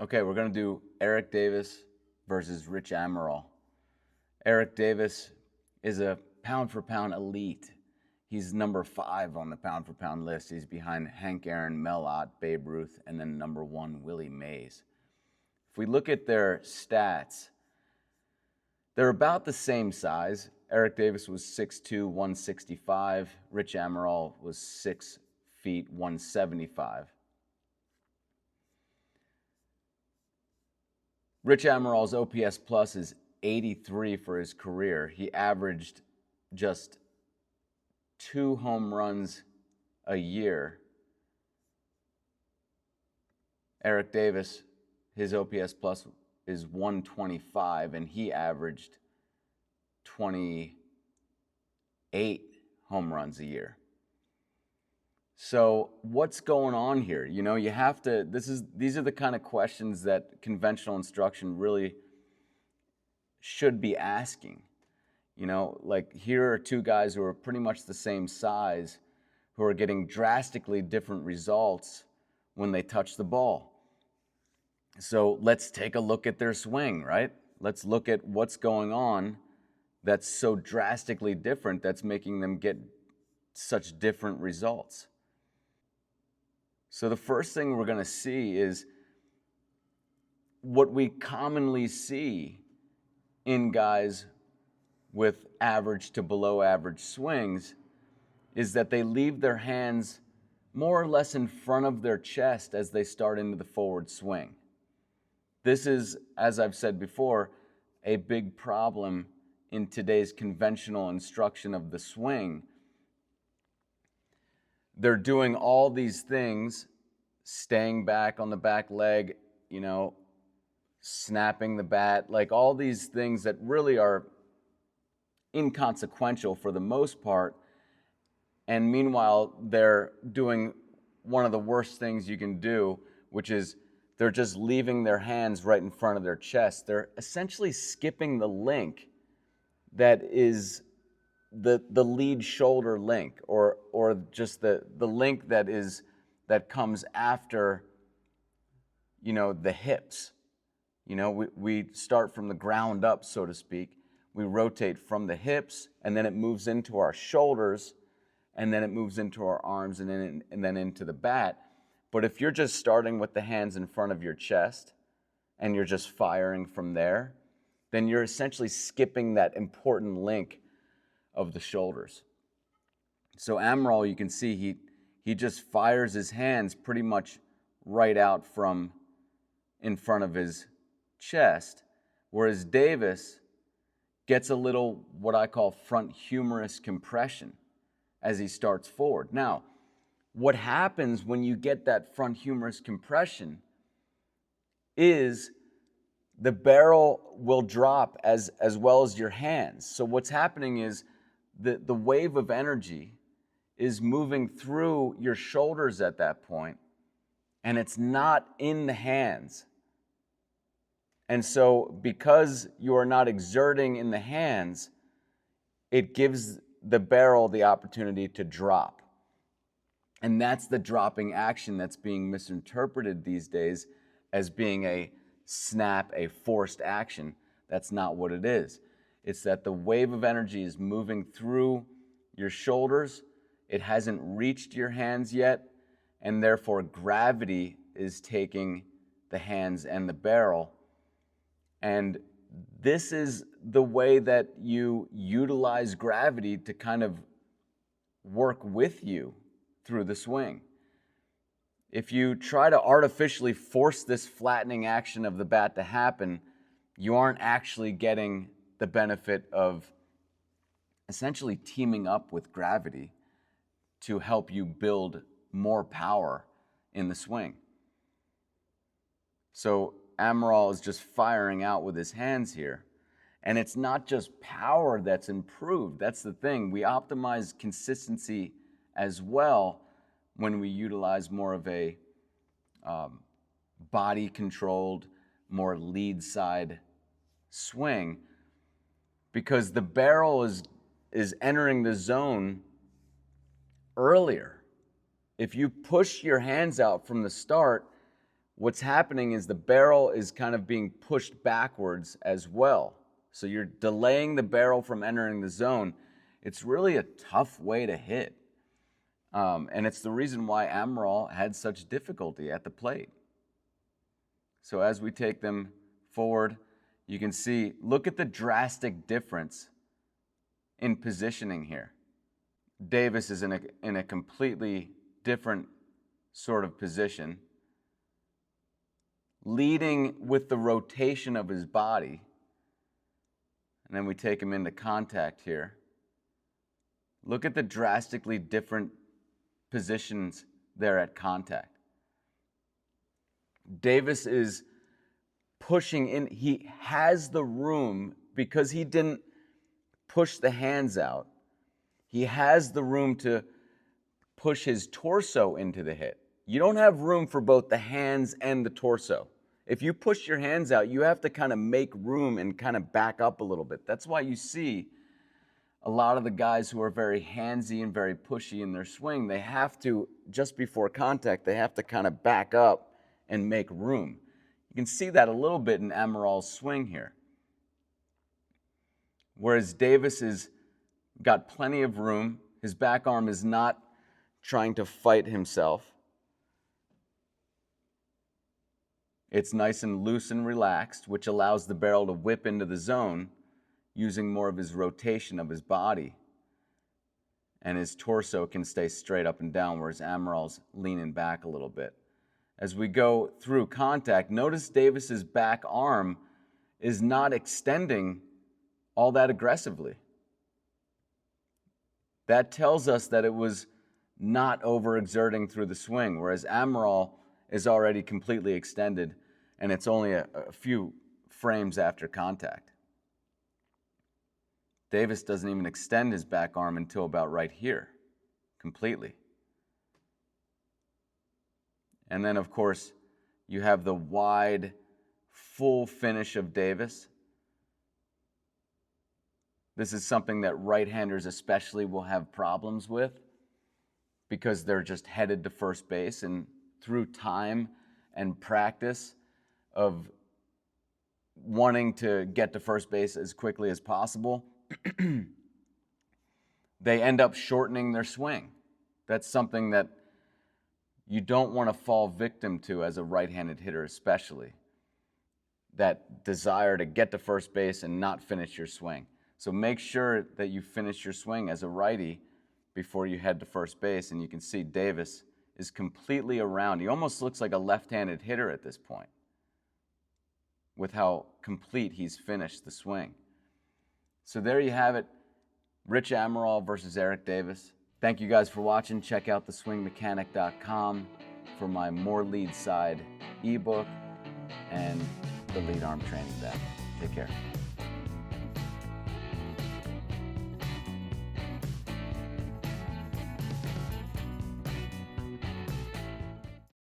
Okay, we're going to do Eric Davis versus Rich Amaral. Eric Davis is a pound for pound elite. He's number 5 on the pound for pound list. He's behind Hank Aaron, Mel Ott, Babe Ruth, and then number 1, Willie Mays. If we look at their stats, they're about the same size. Eric Davis was 6'2", 165. Rich Amaral was 6 feet, 175. Rich Amaral's OPS plus is 83 for his career. He averaged just 2 home runs a year. Eric Davis, his OPS plus is 125, and he averaged 28 home runs a year. So what's going on here? You know, you have to, these are the kind of questions that conventional instruction really should be asking. You know, like here are 2 guys who are pretty much the same size who are getting drastically different results when they touch the ball. So let's take a look at their swing, right? Let's look at what's going on that's so drastically different that's making them get such different results. So the first thing we're going to see is what we commonly see in guys with average to below average swings is that they leave their hands more or less in front of their chest as they start into the forward swing. This is, as I've said before, a big problem in today's conventional instruction of the swing. They're doing all these things, staying back on the back leg, you know, snapping the bat, like all these things that really are inconsequential for the most part. And meanwhile, they're doing one of the worst things you can do, which is they're just leaving their hands right in front of their chest. They're essentially skipping the link that is the lead shoulder link, or just the link that comes after, you know, the hips. You know, we start from the ground up, so to speak. We rotate from the hips, and then it moves into our shoulders, and then it moves into our arms, and then into the bat. But if you're just starting with the hands in front of your chest, and you're just firing from there, then you're essentially skipping that important link of the shoulders. So Amaral, you can see he just fires his hands pretty much right out from in front of his chest, whereas Davis gets a little what I call front humerus compression as he starts forward. Now, what happens when you get that front humerus compression is the barrel will drop as well as your hands. So what's happening is the wave of energy is moving through your shoulders at that point, and it's not in the hands. And so because you are not exerting in the hands, it gives the barrel the opportunity to drop. And that's the dropping action that's being misinterpreted these days as being a snap, a forced action. That's not what it is. It's that the wave of energy is moving through your shoulders. It hasn't reached your hands yet, and therefore gravity is taking the hands and the barrel. And this is the way that you utilize gravity to kind of work with you through the swing. If you try to artificially force this flattening action of the bat to happen, you aren't actually getting the benefit of essentially teaming up with gravity to help you build more power in the swing. So Amaral is just firing out with his hands here. And it's not just power that's improved. That's the thing. We optimize consistency as well when we utilize more of a body-controlled, more lead side swing, because the barrel is entering the zone earlier. If you push your hands out from the start, what's happening is the barrel is kind of being pushed backwards as well. So you're delaying the barrel from entering the zone. It's really a tough way to hit. And it's the reason why Amaral had such difficulty at the plate. So as we take them forward, you can see, look at the drastic difference in positioning here. Davis is in a completely different sort of position, leading with the rotation of his body. And then we take him into contact here. Look at the drastically different positions there at contact. Davis is pushing in. He has the room because he didn't push the hands out. He has the room to push his torso into the hit. You don't have room for both the hands and the torso. If you push your hands out, you have to kind of make room and kind of back up a little bit. That's why you see a lot of the guys who are very handsy and very pushy in their swing, they have to, just before contact, they have to kind of back up and make room. You can see that a little bit in Amaral's swing here. Whereas Davis has got plenty of room. His back arm is not trying to fight himself. It's nice and loose and relaxed, which allows the barrel to whip into the zone using more of his rotation of his body. And his torso can stay straight up and down, whereas Amaral's leaning back a little bit. As we go through contact, notice Davis's back arm is not extending all that aggressively. That tells us that it was not overexerting through the swing, whereas Amaral is already completely extended, and it's only a few frames after contact. Davis doesn't even extend his back arm until about right here, completely. And then, of course, you have the wide, full finish of Davis. This is something that right-handers especially will have problems with because they're just headed to first base, and through time and practice of wanting to get to first base as quickly as possible, they end up shortening their swing. That's something that you don't want to fall victim to as a right-handed hitter especially, that desire to get to first base and not finish your swing. So make sure that you finish your swing as a righty before you head to first base, and you can see Davis is completely around. He almost looks like a left-handed hitter at this point with how complete he's finished the swing. So there you have it, Rich Amaral versus Eric Davis. Thank you guys for watching. Check out theswingmechanic.com for my More Lead Side ebook and the lead arm training bag. Take care.